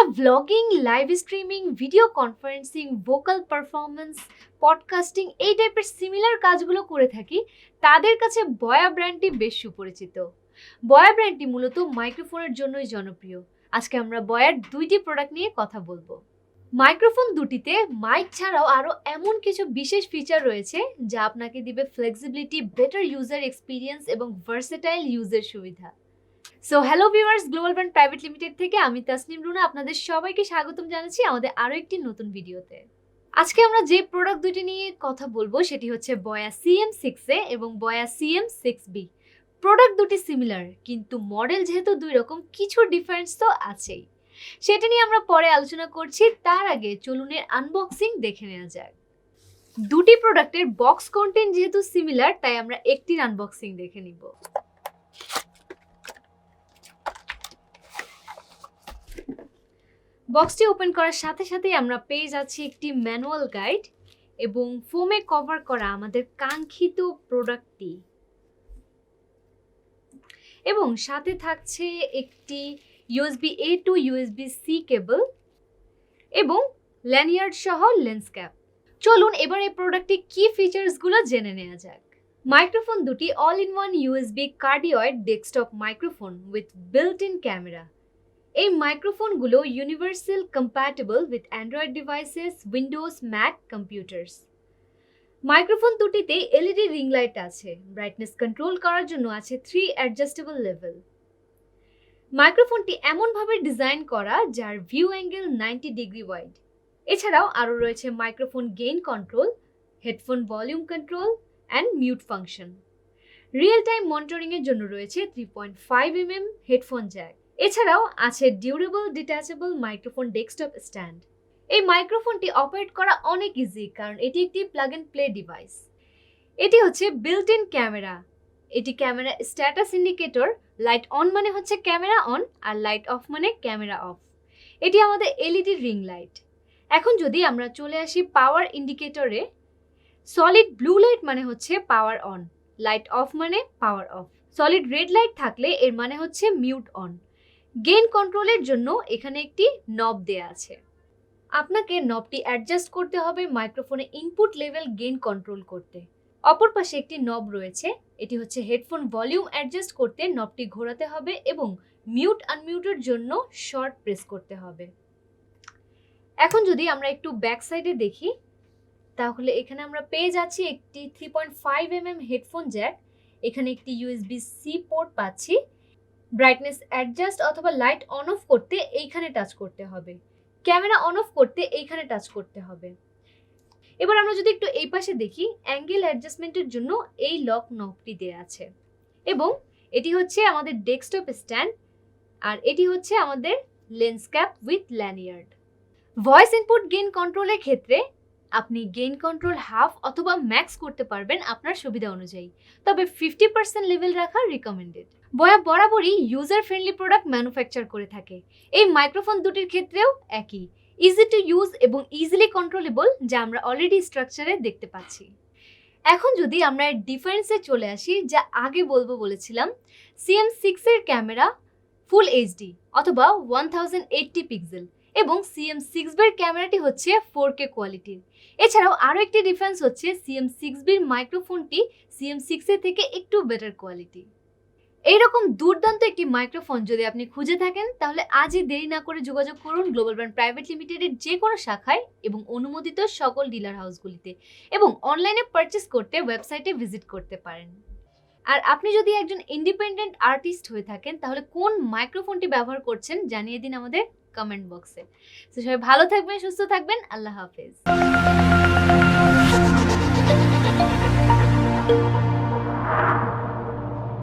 যারা blogging, live streaming, video conferencing, vocal performance, podcasting এই টাইপের সিমিলার কাজগুলো করে থাকি তাদের কাছে বয়া ব্র্যান্ডটি বেশ সুপরিচিত। বয়া ব্র্যান্ডটি মূলত মাইক্রোফোনের জন্যই জনপ্রিয়। আজকে আমরা বয়ার দুইটি প্রোডাক্ট নিয়ে কথা বলবো। মাইক্রোফোন দুটিতে মাইক ছাড়াও আরও এমন কিছু বিশেষ ফিচার রয়েছে যা আপনাকে দিবে ফ্লেক্সিবিলিটি, বেটার ইউজার এক্সপিরিয়েন্স এবং ভার্সেটাইল ইউজের সুবিধা। So hello viewers, global brand private limited থেকে আমি তাসনিম রুনা আপনাদের সবাইকে স্বাগতম জানাচ্ছি আমাদের আরও একটি নতুন ভিডিওতে। আজকে আমরা যে প্রোডাক্ট দুটি নিয়ে কথা বলবো সেটি হচ্ছে বয়া CM6A এবং বয়া CM6B। প্রোডাক্ট দুটি সিমিলার, কিন্তু মডেল যেহেতু দুই রকম, কিছু ডিফারেন্স তো আছেই। সেটা নিয়ে আমরা পরে আলোচনা করছি। তার আগে চলুন এর আনবক্সিং দেখে নেওয়া যাক। দুটি প্রোডাক্টের বক্স কন্টেন্ট যেহেতু সিমিলার, তাই আমরা একটির আনবক্সিং দেখে নিব। বক্সটি ওপেন করার সাথে সাথেই আমরা পেয়ে যাচ্ছি একটি ম্যানুয়াল গাইড এবং ফোমে কভার করা আমাদের কাঙ্ক্ষিত প্রোডাক্টটি, এবং সাথে থাকছে একটি USB-A to USB-C কেবল এবং ল্যানিয়ার্ড সহ লেন্স ক্যাপ। চলুন এবার এই প্রোডাক্টটি কি ফিচার্সগুলো জেনে নেওয়া যাক। মাইক্রোফোন দুটি all in one USB cardioid desktop microphone with built in camera. এই মাইক্রোফোনগুলো universal compatible with Android devices, Windows, Mac computers. Microphone দুটিতে LED রিং লাইট আছে। ব্রাইটনেস কন্ট্রোল করার জন্য আছে 3 অ্যাডজাস্টেবল লেভেল। মাইক্রোফোনটি এমনভাবে ডিজাইন করা যার ভিউ অ্যাঙ্গেল 90 ডিগ্রি ওয়াইড। এছাড়াও আরও রয়েছে microphone gain control, headphone volume control and mute function. Real time মনিটরিংয়ের জন্য রয়েছে 3.5 mm হেডফোন জ্যাক। এছাড়াও আছে durable detachable microphone desktop stand. এই মাইক্রোফোনটি অপারেট করা অনেক ইজি, কারণ এটি একটি প্লাগ অ্যান্ড প্লে ডিভাইস। এটি হচ্ছে বিল্ট ইন ক্যামেরা। এটি camera status indicator. Light on মানে হচ্ছে ক্যামেরা অন, আর লাইট অফ মানে ক্যামেরা অফ। এটি আমাদের LED রিং লাইট। এখন যদি আমরা চলে আসি পাওয়ার ইন্ডিকেটরে, সলিড ব্লু লাইট মানে হচ্ছে পাওয়ার অন, লাইট অফ মানে power of. Solid red light থাকলে এর মানে হচ্ছে মিউট অন। গেইন কন্ট্রোলের জন্য এখানে একটি নব দেয়া আছে। আপনাকে নবটি অ্যাডজাস্ট করতে হবে মাইক্রোফোনে ইনপুট লেভেল গেইন কন্ট্রোল করতে। অপর পাশে একটি নব রয়েছে, এটি হচ্ছে হেডফোন ভলিউম অ্যাডজাস্ট করতে নবটি ঘোরাতে হবে এবং মিউট আনমিউটের জন্য শর্ট প্রেস করতে হবে। এখন যদি আমরা একটু ব্যাক সাইডে দেখি, তাহলে এখানে আমরা পেয়ে যাচ্ছি একটি 3.5 mm হেডফোন জ্যাক। এখানে একটি USB-C পোর্ট পাচ্ছি। ব্রাইটনেস অ্যাডজাস্ট অথবা লাইট অন অফ করতে এইখানে টাচ করতে হবে। ক্যামেরা অন অফ করতে এইখানে টাচ করতে হবে। এবার আমরা যদি একটু এই পাশে দেখি, অ্যাঙ্গেল অ্যাডজাস্টমেন্টের জন্য এই লক নবটি দেয়া আছে। এবং এটি হচ্ছে আমাদের ডেস্কটপ স্ট্যান্ড, আর এটি হচ্ছে আমাদের lens cap with lanyard. Voice input gain কন্ট্রোলের ক্ষেত্রে আপনি গেইন কন্ট্রোল হাফ অথবা ম্যাক্স করতে পারবেন আপনার সুবিধা অনুযায়ী, তবে 50% লেভেল রাখা রিকমেন্ডেড। বয়া বরাবরই ইউজার ফ্রেন্ডলি প্রোডাক্ট ম্যানুফ্যাকচার করে থাকে। এই মাইক্রোফোন দুটির ক্ষেত্রেও একই, ইজি টু ইউজ এবং ইজিলি কন্ট্রোলেবল, যা আমরা অলরেডি স্ট্রাকচারে দেখতে পাচ্ছি। এখন যদি আমরা এর ডিফারেন্সে চলে আসি, যা আগে বলবো বলেছিলাম, CM6 এর ক্যামেরা ফুল HD অথবা 1080 পিক্সেল এবং CM6B এর ক্যামেরাটি হচ্ছে 4K কোয়ালিটির। এছাড়াও আরও একটি ডিফারেন্স হচ্ছে CM6B এর মাইক্রোফোনটি CM6A থেকে একটু বেটার কোয়ালিটি। এইরকম দুর্দান্ত একটি মাইক্রোফোন যদি আপনি খুঁজে থাকেন, তাহলে আজই দেরি না করে যোগাযোগ করুন গ্লোবাল ব্র্যান্ড প্রাইভেট লিমিটেডের যে কোনো শাখায় এবং অনুমোদিত সকল ডিলার হাউসগুলিতে, এবং অনলাইনে পারচেস করতে ওয়েবসাইটে ভিজিট করতে পারেন। আর আপনি যদি একজন ইন্ডিপেন্ডেন্ট আর্টিস্ট হয়ে থাকেন, তাহলে কোন মাইক্রোফোনটি ব্যবহার করছেন জানিয়ে দিন আমাদের কমেন্ট বক্সে। তো সবাই ভালো থাকবেন, সুস্থ থাকবেন। আল্লাহ হাফেজ।